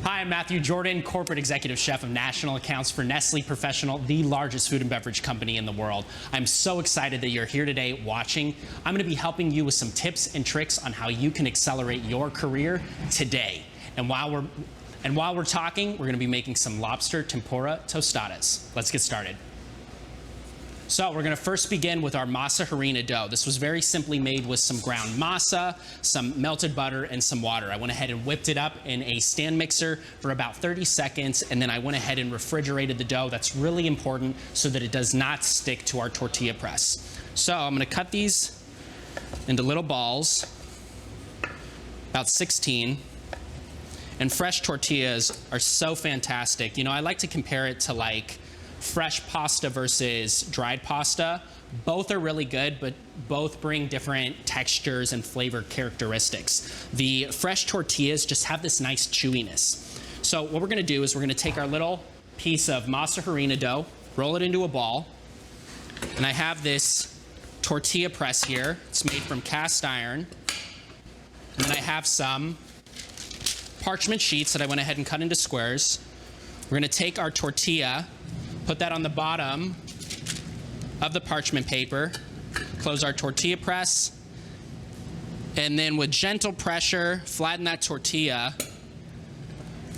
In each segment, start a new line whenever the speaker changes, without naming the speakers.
Hi, I'm Matthew Jordan, Corporate Executive Chef of National Accounts for Nestlé Professional, the largest food and beverage company in the world. I'm so excited that you're here today watching. I'm going to be helping you with some tips and tricks on how you can accelerate your career today. And while we're talking, we're going to be making some lobster tempura tostadas. Let's get started. So we're going to first begin with our masa harina dough. This was very simply made with some ground masa, some melted butter, and some water. I went ahead and whipped it up in a stand mixer for about 30 seconds, and then I went ahead and refrigerated the dough. That's really important so that it does not stick to our tortilla press. So I'm going to cut these into little balls, about 16. And fresh tortillas are so fantastic. You know, I like to compare it to like fresh pasta versus dried pasta. Both are really good, but both bring different textures and flavor characteristics. The fresh tortillas just have this nice chewiness. So what we're gonna do is we're gonna take our little piece of masa harina dough, roll it into a ball, and I have this tortilla press here. It's made from cast iron. And then I have some parchment sheets that I went ahead and cut into squares. We're gonna take our tortilla, put that on the bottom of the parchment paper, close our tortilla press, and then with gentle pressure, flatten that tortilla.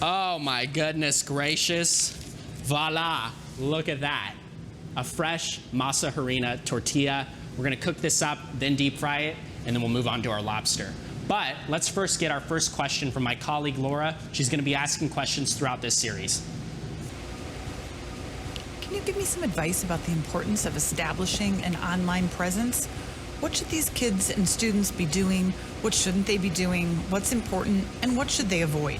Oh my goodness gracious. Voila, look at that. A fresh masa harina tortilla. We're gonna cook this up, then deep fry it, and then we'll move on to our lobster. But let's first get our first question from my colleague Laura. She's gonna be asking questions throughout this series.
Can you give me some advice about the importance of establishing an online presence? What should these kids and students be doing? What shouldn't they be doing? What's important? And what should they avoid?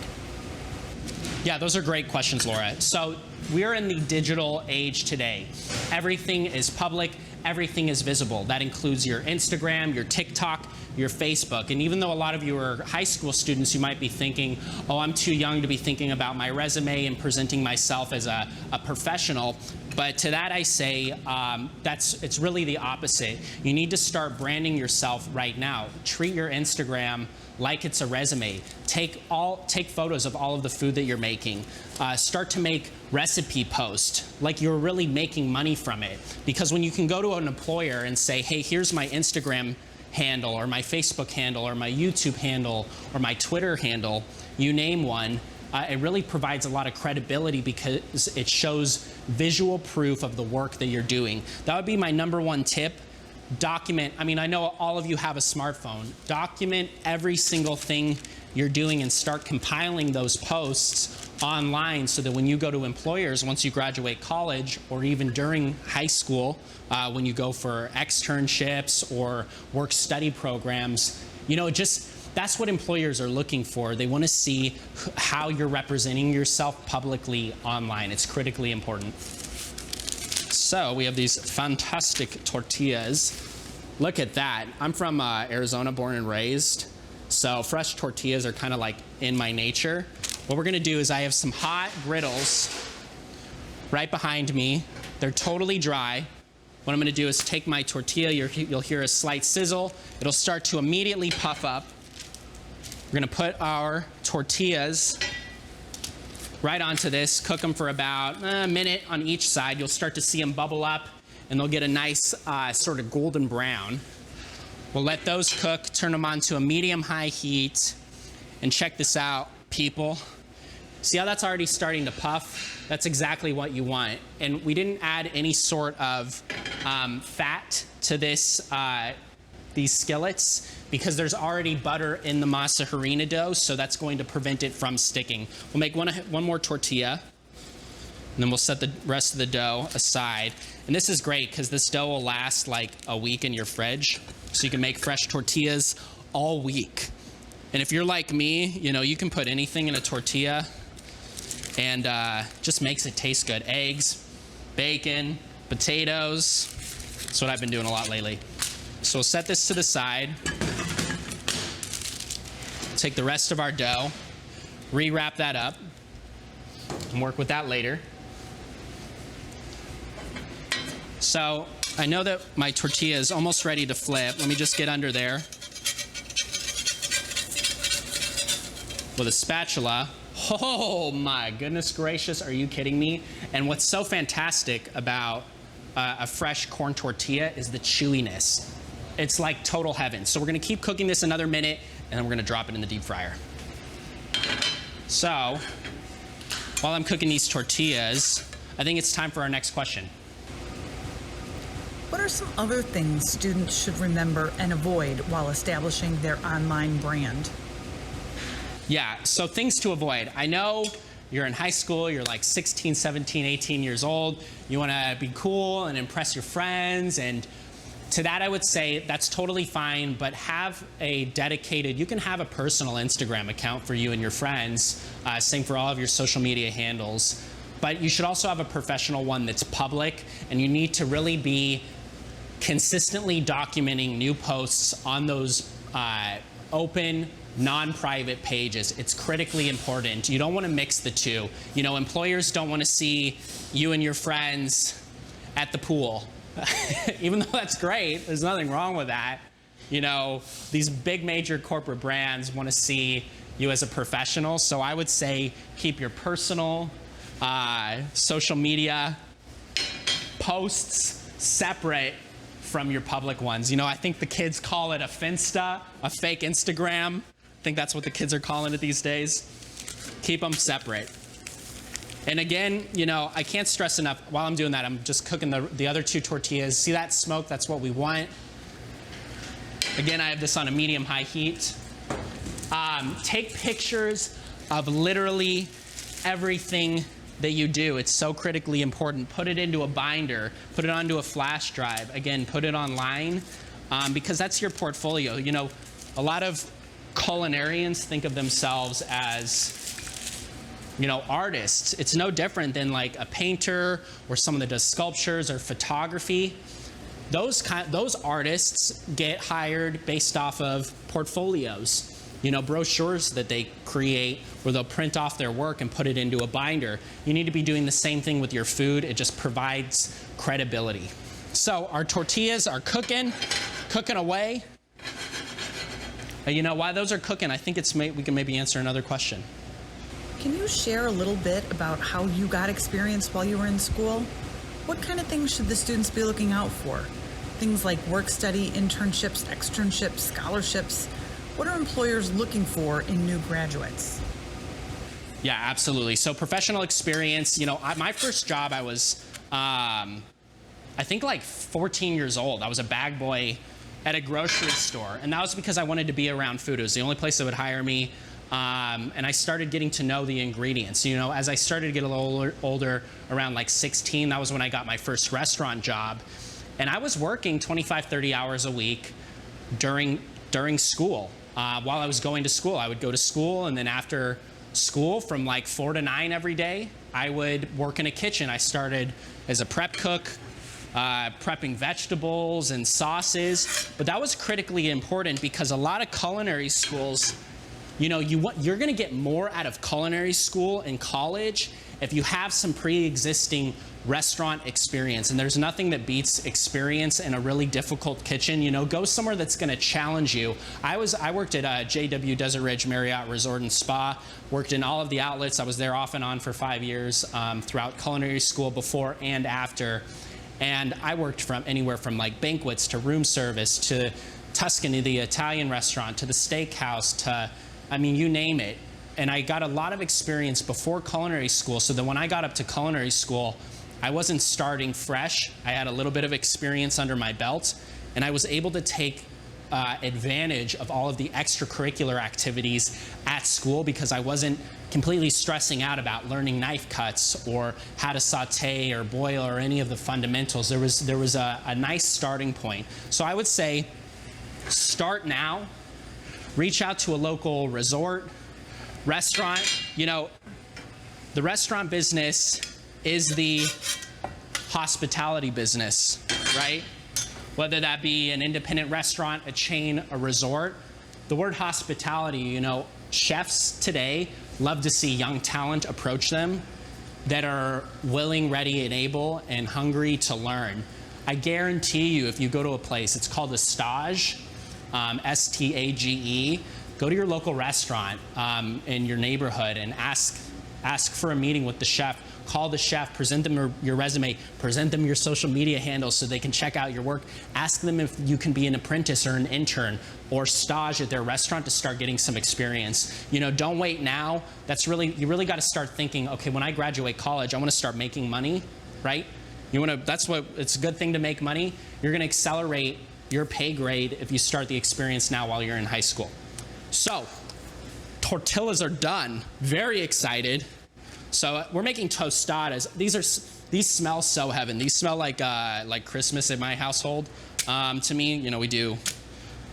Yeah, those are great questions, Laura. So we're in the digital age today. Everything is public. Everything is visible. That includes your Instagram, your TikTok, your Facebook. And even though a lot of you are high school students, you might be thinking, oh, I'm too young to be thinking about my resume and presenting myself as a professional. But to that I say, it's really the opposite. You need to start branding yourself right now. Treat your Instagram like it's a resume. Take photos of all of the food that you're making. Start to make recipe posts like you're really making money from it. Because when you can go to an employer and say, hey, here's my Instagram handle or my Facebook handle or my YouTube handle or my Twitter handle, you name one, it really provides a lot of credibility because it shows visual proof of the work that you're doing. That would be my number one tip. Document, I mean, I know all of you have a smartphone. Document every single thing you're doing and start compiling those posts online so that when you go to employers, once you graduate college or even during high school, when you go for externships or work-study programs, you know, that's what employers are looking for. They want to see how you're representing yourself publicly online. It's critically important. So we have these fantastic tortillas. Look at that. I'm from Arizona, born and raised. So fresh tortillas are kind of like in my nature. What we're gonna do is I have some hot griddles right behind me. They're totally dry. What I'm gonna do is take my tortilla, you'll hear a slight sizzle. It'll start to immediately puff up. We're gonna put our tortillas right onto this, cook them for about a minute on each side. You'll start to see them bubble up and they'll get a nice sort of golden brown. We'll let those cook, turn them on to a medium-high heat, and check this out, people. See how that's already starting to puff? That's exactly what you want. And we didn't add any sort of fat to these skillets because there's already butter in the masa harina dough, so that's going to prevent it from sticking. We'll make one more tortilla, and then we'll set the rest of the dough aside. And this is great because this dough will last like a week in your fridge, so you can make fresh tortillas all week. And if you're like me, you know, you can put anything in a tortilla and just makes it taste good. Eggs, bacon, potatoes. That's what I've been doing a lot lately. So we'll set this to the side. Take the rest of our dough, re-wrap that up, and work with that later. So I know that my tortilla is almost ready to flip. Let me just get under there with a spatula, Oh my goodness gracious, are you kidding me? And what's so fantastic about a fresh corn tortilla is the chewiness. It's like total heaven. So we're gonna keep cooking this another minute, and then we're gonna drop it in the deep fryer. So, while I'm cooking these tortillas, I think it's time for our next question.
What are some other things students should remember and avoid while establishing their online brand?
Yeah, so things to avoid. I know you're in high school, you're like 16, 17, 18 years old. You wanna be cool and impress your friends, and to that I would say that's totally fine, but have a dedicated, you can have a personal Instagram account for you and your friends, same for all of your social media handles, but you should also have a professional one that's public, and you need to really be consistently documenting new posts on those open, non-private pages. It's critically important. You don't want to mix the two. You know, employers don't want to see you and your friends at the pool. Even though that's great, there's nothing wrong with that. You know, these big major corporate brands want to see you as a professional. So I would say keep your personal social media posts separate from your public ones. You know, I think the kids call it a Finsta, a fake Instagram. I think that's what the kids are calling it these days. Keep them separate. And again, you know, I can't stress enough, while I'm doing that, I'm just cooking the other two tortillas. See that smoke? That's what we want. Again, I have this on a medium-high heat. Take pictures of literally everything that you do. It's so critically important. Put it into a binder, put it onto a flash drive. Again, put it online, because that's your portfolio. You know, a lot of culinarians think of themselves as, you know, artists. It's no different than like a painter or someone that does sculptures or photography. Those artists get hired based off of portfolios, you know, brochures that they create where they'll print off their work and put it into a binder. You need to be doing the same thing with your food. It just provides credibility. So our tortillas are cooking away. You know, while those are cooking, I think we can maybe answer another question.
Can you share a little bit about how you got experience while you were in school? What kind of things should the students be looking out for? Things like work study, internships, externships, scholarships. What are employers looking for in new graduates?
Yeah, absolutely. So professional experience, you know, my first job, I was, I think like 14 years old. I was a bag boy at a grocery store, and that was because I wanted to be around food. It was the only place that would hire me, and I started getting to know the ingredients. You know, as I started to get a little older, around like 16, that was when I got my first restaurant job, and I was working 25, 30 hours a week during school. While I was going to school, I would go to school, and then after school, from like 4 to 9 every day, I would work in a kitchen. I started as a prep cook, prepping vegetables and sauces, but that was critically important because a lot of culinary schools, you know, you're going to get more out of culinary school and college if you have some pre-existing restaurant experience, and there's nothing that beats experience in a really difficult kitchen. You know, go somewhere that's going to challenge you. I worked at JW Desert Ridge Marriott Resort and Spa, worked in all of the outlets. I was there off and on for 5 years throughout culinary school, before and after. And I worked from anywhere from like banquets to room service to Tuscany, the Italian restaurant, to the steakhouse, to, I mean, you name it. And I got a lot of experience before culinary school, so that when I got up to culinary school, I wasn't starting fresh. I had a little bit of experience under my belt, and I was able to take advantage of all of the extracurricular activities at school because I wasn't completely stressing out about learning knife cuts or how to saute or boil or any of the fundamentals. There was a nice starting point. So I would say start now, reach out to a local resort, restaurant. You know, the restaurant business is the hospitality business, right? Whether that be an independent restaurant, a chain, a resort. The word hospitality, you know, chefs today love to see young talent approach them that are willing, ready, and able, and hungry to learn. I guarantee you, if you go to a place, it's called a stage, S-T-A-G-E. go to your local restaurant in your neighborhood and ask for a meeting with the chef. Call the chef, present them your resume, present them your social media handles so they can check out your work. Ask them if you can be an apprentice or an intern or stage at their restaurant to start getting some experience. You know, don't wait now. You really got to start thinking, okay, when I graduate college, I want to start making money, right? It's a good thing to make money. You're going to accelerate your pay grade if you start the experience now while you're in high school. So, tortillas are done. Very excited. So we're making tostadas. These smell so heaven. These smell like Christmas in my household. To me, you know, we do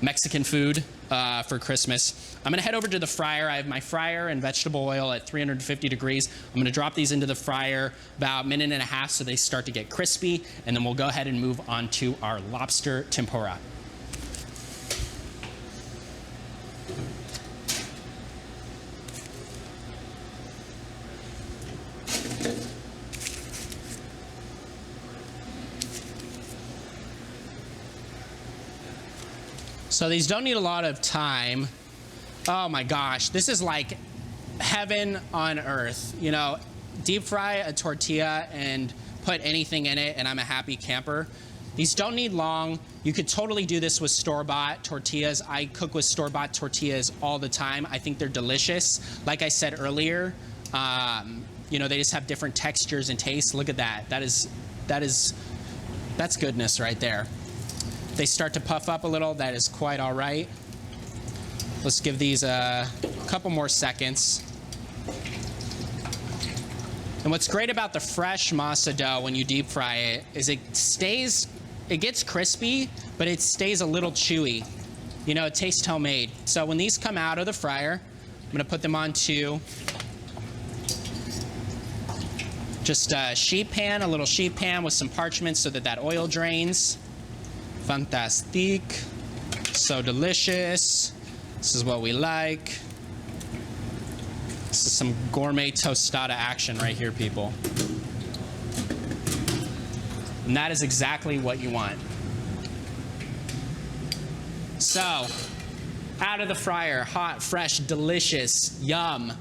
Mexican food for Christmas. I'm gonna head over to the fryer. I have my fryer and vegetable oil at 350 degrees. I'm gonna drop these into the fryer about a minute and a half so they start to get crispy, and then we'll go ahead and move on to our lobster tempura. So these don't need a lot of time. Oh my gosh, this is like heaven on earth. You know, deep fry a tortilla and put anything in it and I'm a happy camper. These don't need long. You could totally do this with store-bought tortillas. I cook with store-bought tortillas all the time. I think they're delicious. Like I said earlier, you know, they just have different textures and tastes. Look at that. That's goodness right there. They start to puff up a little, that is quite all right. Let's give these a couple more seconds. And what's great about the fresh masa dough when you deep fry it is it gets crispy, but it stays a little chewy. You know, it tastes homemade. So when these come out of the fryer, I'm gonna put them onto just a little sheet pan with some parchment so that oil drains. Fantastic, so delicious. This is what we like. This is some gourmet tostada action right here, people. And that is exactly what you want. So, out of the fryer, hot, fresh, delicious, yum.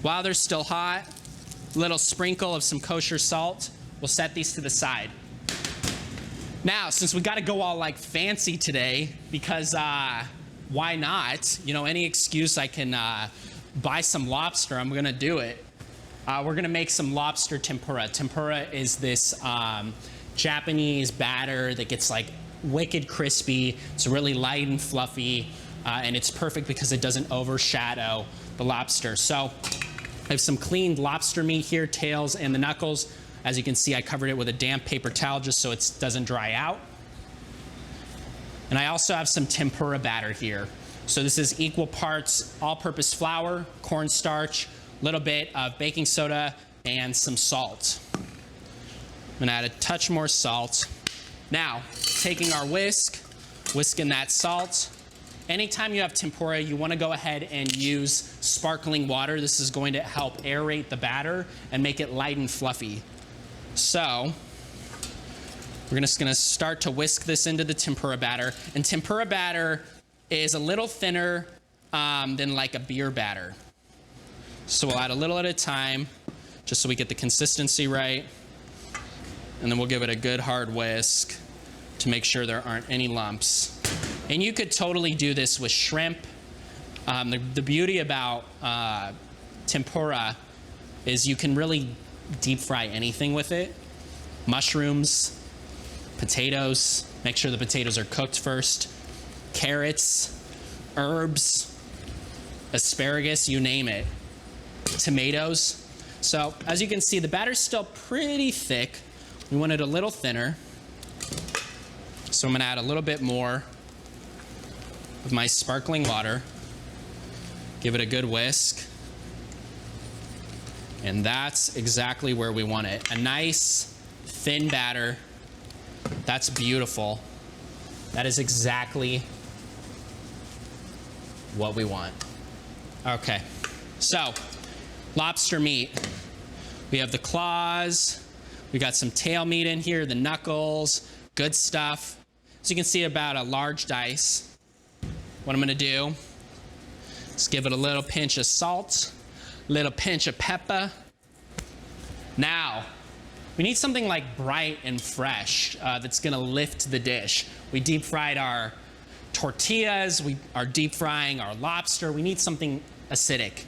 While they're still hot, a little sprinkle of some kosher salt. We'll set these to the side. Now, since we got to go all like fancy today, because why not? You know, any excuse I can buy some lobster, I'm gonna do it. We're gonna make some lobster tempura. Tempura is this Japanese batter that gets like wicked crispy. It's really light and fluffy, and it's perfect because it doesn't overshadow the lobster. So I have some cleaned lobster meat here, tails and the knuckles. As you can see, I covered it with a damp paper towel just so it doesn't dry out. And I also have some tempura batter here. So this is equal parts all-purpose flour, cornstarch, a little bit of baking soda, and some salt. I'm gonna add a touch more salt. Now, taking our whisking that salt. Anytime you have tempura, you wanna go ahead and use sparkling water. This is going to help aerate the batter and make it light and fluffy. So, we're just gonna start to whisk this into the tempura batter. And tempura batter is a little thinner than like a beer batter. So we'll add a little at a time, just so we get the consistency right. And then we'll give it a good hard whisk to make sure there aren't any lumps. And you could totally do this with shrimp. The beauty about tempura is you can really deep fry anything with it. Mushrooms, potatoes, make sure the potatoes are cooked first, carrots, herbs, asparagus, you name it, tomatoes. So as you can see, the batter's still pretty thick. We want it a little thinner. So I'm gonna add a little bit more of my sparkling water, give it a good whisk. And that's exactly where we want it. A nice, thin batter. That's beautiful. That is exactly what we want. Okay, so lobster meat. We have the claws. We got some tail meat in here, the knuckles, good stuff. So you can see about a large dice. What I'm gonna do Let's give it a little pinch of salt, little pinch of pepper. Now, we need something like bright and fresh that's gonna lift the dish. We deep fried our tortillas, we are deep frying our lobster. We need something acidic.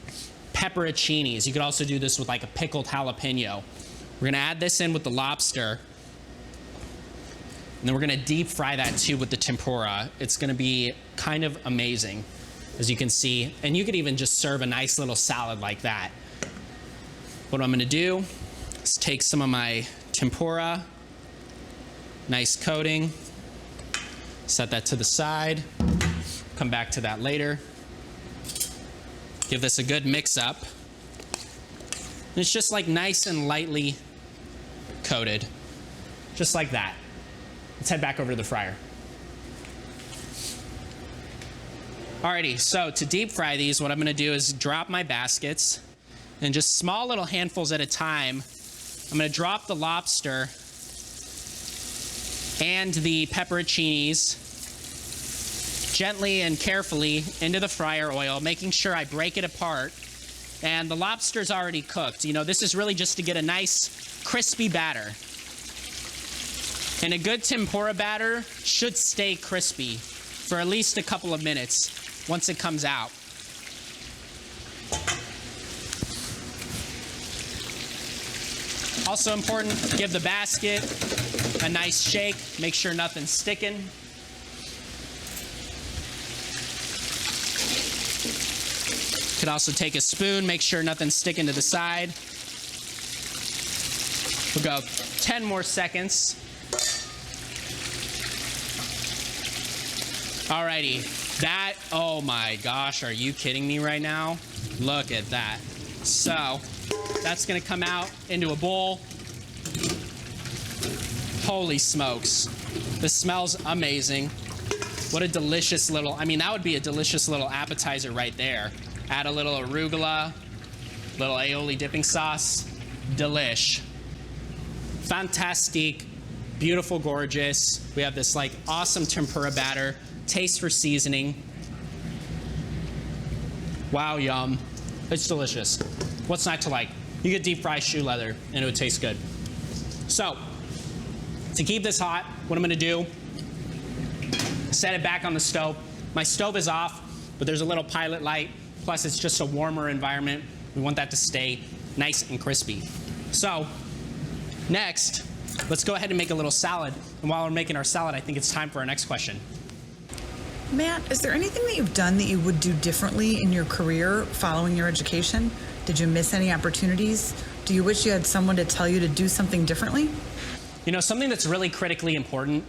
Pepperoncinis, you could also do this with like a pickled jalapeno. We're gonna add this in with the lobster, and then we're gonna deep fry that too with the tempura. It's gonna be kind of amazing, as you can see. And you could even just serve a nice little salad like that. What I'm gonna do is take some of my tempura, nice coating, set that to the side, come back to that later. Give this a good mix up. And it's just like nice and lightly coated, just like that. Let's head back over to the fryer. Alrighty, so to deep fry these, what I'm gonna do is drop my baskets, and just small little handfuls at a time. I'm gonna drop the lobster and the pepperoncinis gently and carefully into the fryer oil, making sure I break it apart. And the lobster's already cooked. You know, this is really just to get a nice crispy batter. And a good tempura batter should stay crispy for at least a couple of minutes once it comes out. Also important, give the basket a nice shake, make sure nothing's sticking. Could also take a spoon, make sure nothing's sticking to the side. We'll go 10 more seconds. Alrighty, that, oh my gosh, are you kidding me right now? Look at that. So, that's gonna come out into a bowl. Holy smokes. This smells amazing. What a delicious little, I mean, that would be a delicious little appetizer right there. Add a little arugula, little aioli dipping sauce. Delish. Fantastic, beautiful, gorgeous. We have this like awesome tempura batter. Taste for seasoning. Wow, yum. It's delicious. What's not to like? You could deep fry shoe leather and it would taste good. So, to keep this hot, what I'm gonna do, set it back on the stove. My stove is off, but there's a little pilot light. Plus, it's just a warmer environment. We want that to stay nice and crispy. So, next, let's go ahead and make a little salad. And while we're making our salad, I think it's time for our next question.
Matt, is there anything that you've done that you would do differently in your career following your education? Did you miss any opportunities? Do you wish you had someone to tell you to do something differently?
You know, something that's really critically important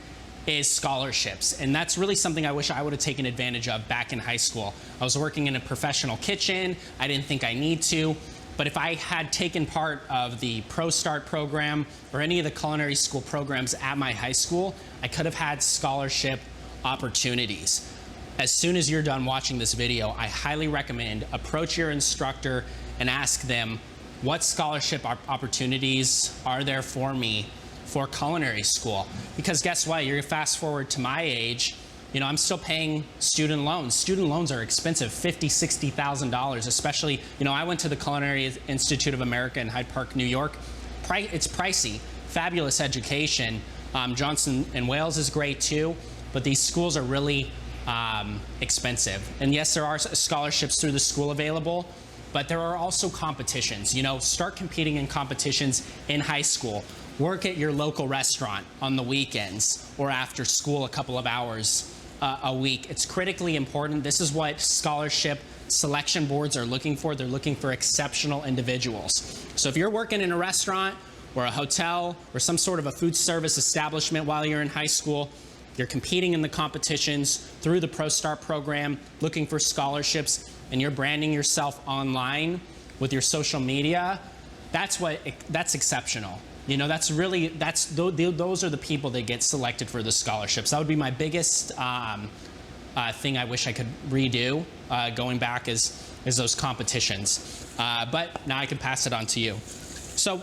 is scholarships. And that's really something I wish I would have taken advantage of back in high school. I was working in a professional kitchen. I didn't think I need to. But if I had taken part of the Pro Start program or any of the culinary school programs at my high school, I could have had scholarship opportunities. As soon as you're done watching this video, I highly recommend approach your instructor and ask them, what scholarship opportunities are there for me for culinary school? Because guess what, you're fast forward to my age, you know, I'm still paying student loans. Student loans are expensive, $50,000, $60,000, especially, you know, I went to the Culinary Institute of America in Hyde Park, New York. It's pricey, fabulous education. Johnson & Wales is great too, but these schools are really expensive. And yes, there are scholarships through the school available, but there are also competitions. You know, start competing in competitions in high school. Work at your local restaurant on the weekends or after school a couple of hours a week. It's critically important. This is what scholarship selection boards are looking for. They're looking for exceptional individuals. So if you're working in a restaurant or a hotel or some sort of a food service establishment while you're in high school, you're competing in the competitions through the Pro Start program, looking for scholarships, and you're branding yourself online with your social media, that's exceptional. You know, those are the people that get selected for the scholarships. That would be my biggest thing I wish I could redo going back is those competitions. But now I can pass it on to you. So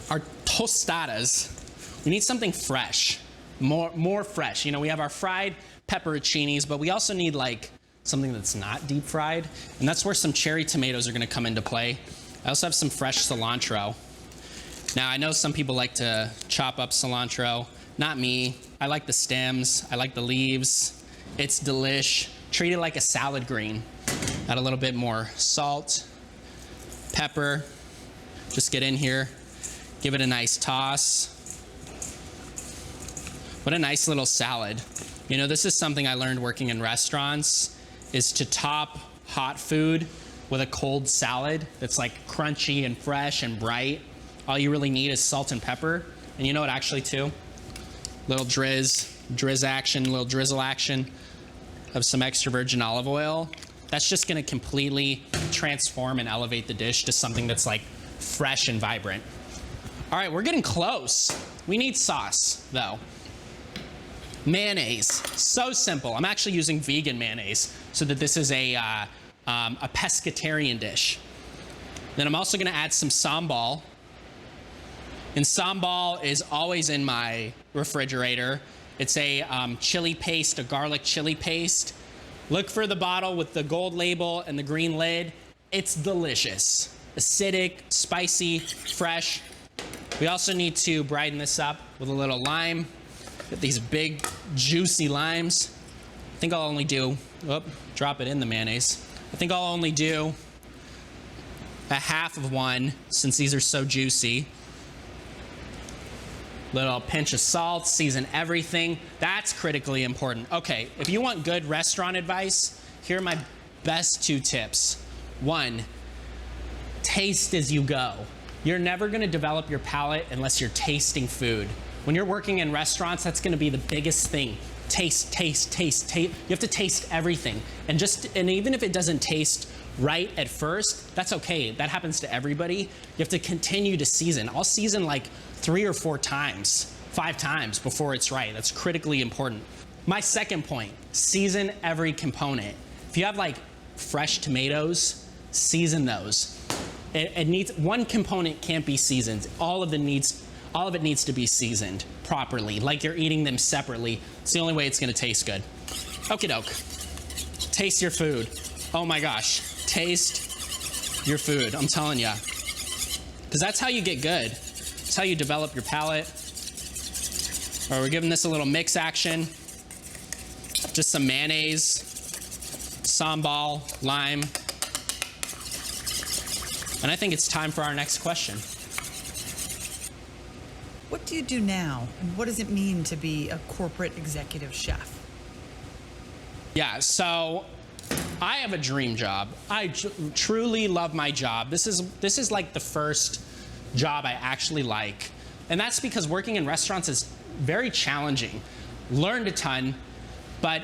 our tostadas, we need something fresh, more fresh. You know, we have our fried pepperoncinis, but we also need like something that's not deep fried. And that's where some cherry tomatoes are gonna come into play. I also have some fresh cilantro. Now, I know some people like to chop up cilantro. Not me. I like the stems. I like the leaves. It's delish. Treat it like a salad green. Add a little bit more salt, pepper. Just get in here. Give it a nice toss. What a nice little salad. You know, this is something I learned working in restaurants, is to top hot food with a cold salad that's like crunchy and fresh and bright. All you really need is salt and pepper. And you know what, actually too? Little drizz action, little drizzle action of some extra virgin olive oil. That's just gonna completely transform and elevate the dish to something that's like fresh and vibrant. All right, we're getting close. We need sauce though. Mayonnaise, so simple. I'm actually using vegan mayonnaise so that this is a pescatarian dish. Then I'm also gonna add some sambal. And sambal is always in my refrigerator. It's a chili paste, a garlic chili paste. Look for the bottle with the gold label and the green lid. It's delicious. Acidic, spicy, fresh. We also need to brighten this up with a little lime. Get these big, juicy limes. I think I'll only do, drop it in the mayonnaise. I think I'll only do a half of one since these are so juicy. Little pinch of salt, season everything. That's critically important. Okay, if you want good restaurant advice, here are my best 2 tips. 1, taste as you go. You're never gonna develop your palate unless you're tasting food. When you're working in restaurants, that's gonna be the biggest thing. Taste, taste, taste, taste. You have to taste everything. And even if it doesn't taste right at first, that's okay. That happens to everybody. You have to continue to season. I'll season like 3 or 4 times, 5 times before it's right. That's critically important. My second point, season every component. If you have like fresh tomatoes, season those. It needs, one component can't be seasoned. All of it needs to be seasoned properly, like you're eating them separately. It's the only way it's gonna taste good. Okie doke. Taste your food. Oh my gosh, taste your food, I'm telling ya. Because that's how you get good. That's how you develop your palate. All right, we're giving this a little mix action. Just some mayonnaise, sambal, lime. And I think it's time for our next question.
What do you do now, and what does it mean to be a corporate executive chef?
Yeah, so I have a dream job. I truly love my job. This is like the first job I actually like. And that's because working in restaurants is very challenging. Learned a ton, but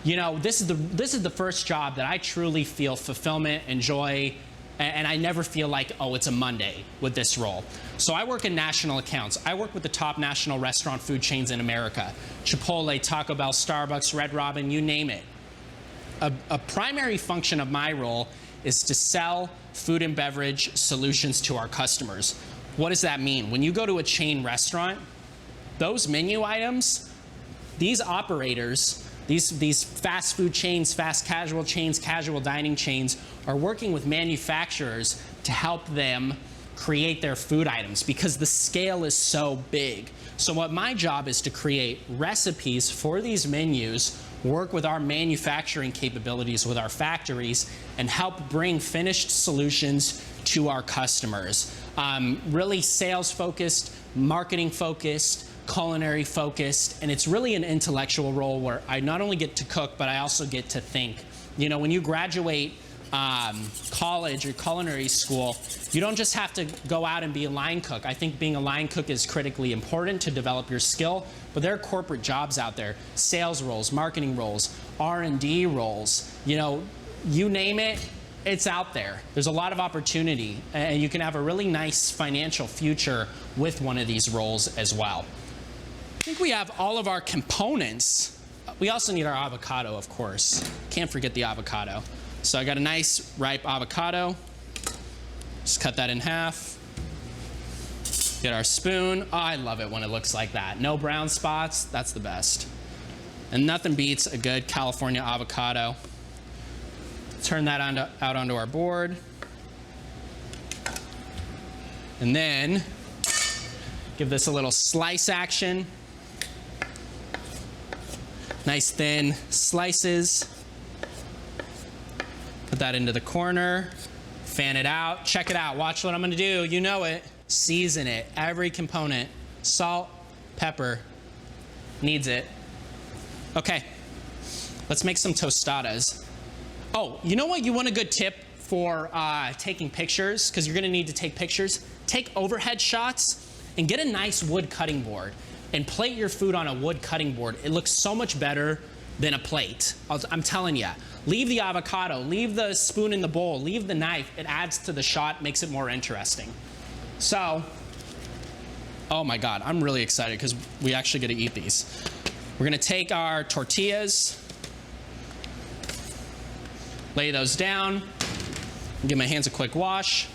you know, this is the first job that I truly feel fulfillment, enjoy, and I never feel like, oh, it's a Monday with this role. So I work in national accounts. I work with the top national restaurant food chains in America. Chipotle, Taco Bell, Starbucks, Red Robin, you name it. A primary function of my role is to sell food and beverage solutions to our customers. What does that mean? When you go to a chain restaurant, those menu items, these operators, these fast food chains, fast casual chains, casual dining chains are working with manufacturers to help them create their food items because the scale is so big. So what my job is to create recipes for these menus, work with our manufacturing capabilities with our factories, and help bring finished solutions to our customers. Really sales focused, marketing focused, culinary focused, and it's really an intellectual role where I not only get to cook, but I also get to think. You know, when you graduate college or culinary school, you don't just have to go out and be a line cook. I think being a line cook is critically important to develop your skill, but there are corporate jobs out there, sales roles, marketing roles, R&D roles, you know, you name it, it's out there. There's a lot of opportunity, and you can have a really nice financial future with one of these roles as well. I think we have all of our components. We also need our avocado, of course. Can't forget the avocado. So I got a nice ripe avocado. Just cut that in half. Get our spoon. Oh, I love it when it looks like that. No brown spots, that's the best. And nothing beats a good California avocado. Turn that out onto our board. And then give this a little slice action. Nice thin slices. Put that into the corner. Fan it out. Check it out. Watch what I'm gonna do. You know it. Season it. Every component. Salt, pepper. Needs it. Okay. Let's make some tostadas. Oh, you know what? You want a good tip for taking pictures, because you're gonna need to take pictures? Take overhead shots and get a nice wood cutting board and plate your food on a wood cutting board. It looks so much better than a plate. I'm telling you. Leave the avocado, leave the spoon in the bowl, leave the knife. It adds to the shot, makes it more interesting. So, oh my God, I'm really excited because we actually get to eat these. We're gonna take our tortillas, lay those down, give my hands a quick wash.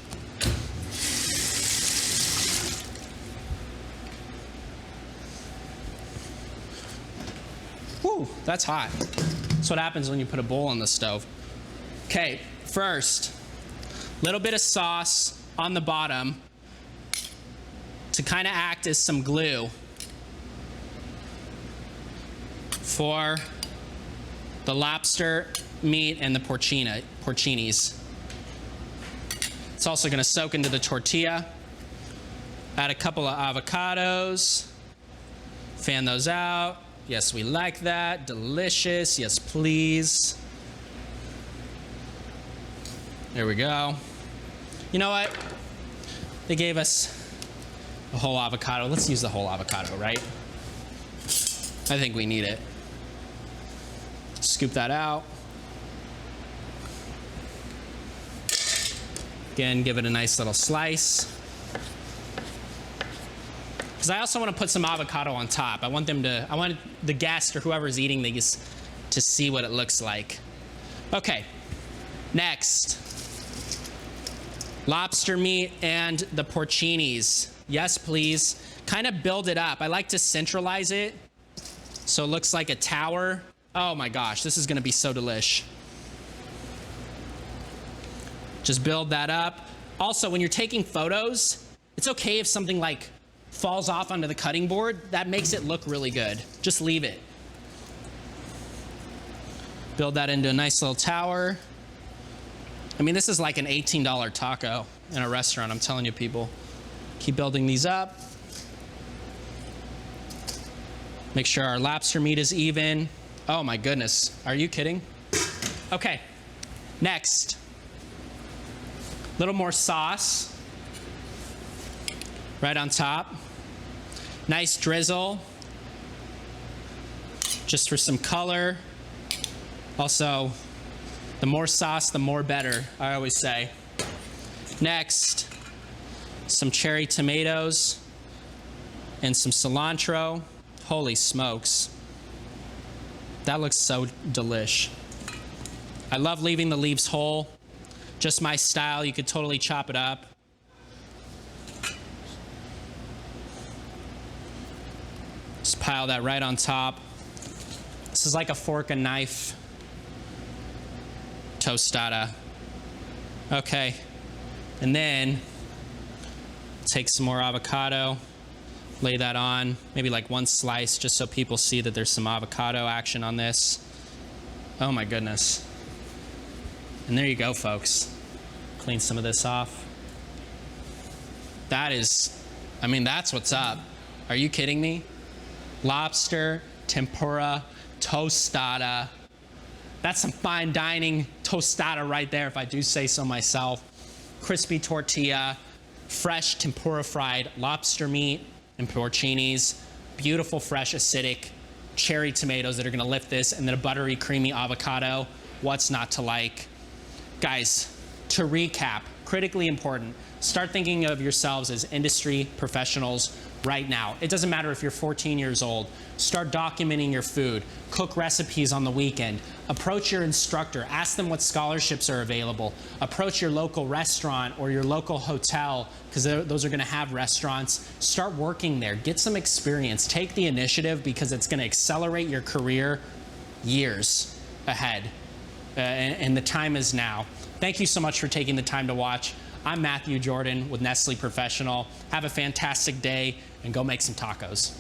Whew, that's hot. That's what happens when you put a bowl on the stove. Okay, first, little bit of sauce on the bottom to kind of act as some glue for the lobster meat and the porcinis. It's also going to soak into the tortilla. Add a couple of avocados. Fan those out. Yes, we like that. Delicious. Yes, please. There we go. You know what? They gave us a whole avocado. Let's use the whole avocado, right? I think we need it. Scoop that out. Again, give it a nice little slice. Because I also want to put some avocado on top. I want the guest or whoever's eating these to see what it looks like. Okay, next. Lobster meat and the porcinis. Yes, please. Kind of build it up. I like to centralize it so it looks like a tower. Oh my gosh, this is gonna be so delish. Just build that up. Also, when you're taking photos, it's okay if something like falls off onto the cutting board. That makes it look really good. Just leave it. Build that into a nice little tower. I mean, this is like an $18 taco in a restaurant, I'm telling you, people. Keep building these up. Make sure our lobster meat is even. Oh my goodness, are you kidding? Okay, next. A little more sauce right on top. Nice drizzle, just for some color. Also, the more sauce, the more better, I always say. Next, some cherry tomatoes and some cilantro. Holy smokes. That looks so delish. I love leaving the leaves whole. Just my style. You could totally chop it up. Just pile that right on top. This is like a fork and knife tostada. Okay. And then take some more avocado. Lay that on, maybe like one slice, just so people see that there's some avocado action on this. Oh my goodness. And there you go, folks. Clean some of this off. That is, I mean, that's what's up. Are you kidding me? Lobster, tempura, tostada. That's some fine dining tostada right there, if I do say so myself. Crispy tortilla, fresh tempura fried lobster meat and porcinis, beautiful, fresh, acidic cherry tomatoes that are gonna lift this, and then a buttery, creamy avocado. What's not to like? Guys, to recap, critically important. Start thinking of yourselves as industry professionals right now. It doesn't matter if you're 14 years old. Start documenting your food. Cook recipes on the weekend. Approach your instructor. Ask them what scholarships are available. Approach your local restaurant or your local hotel, because those are going to have restaurants. Start working there. Get some experience. Take the initiative, because it's going to accelerate your career years ahead. And the time is now. Thank you so much for taking the time to watch. I'm Matthew Jordan with Nestlé Professional. Have a fantastic day and go make some tacos.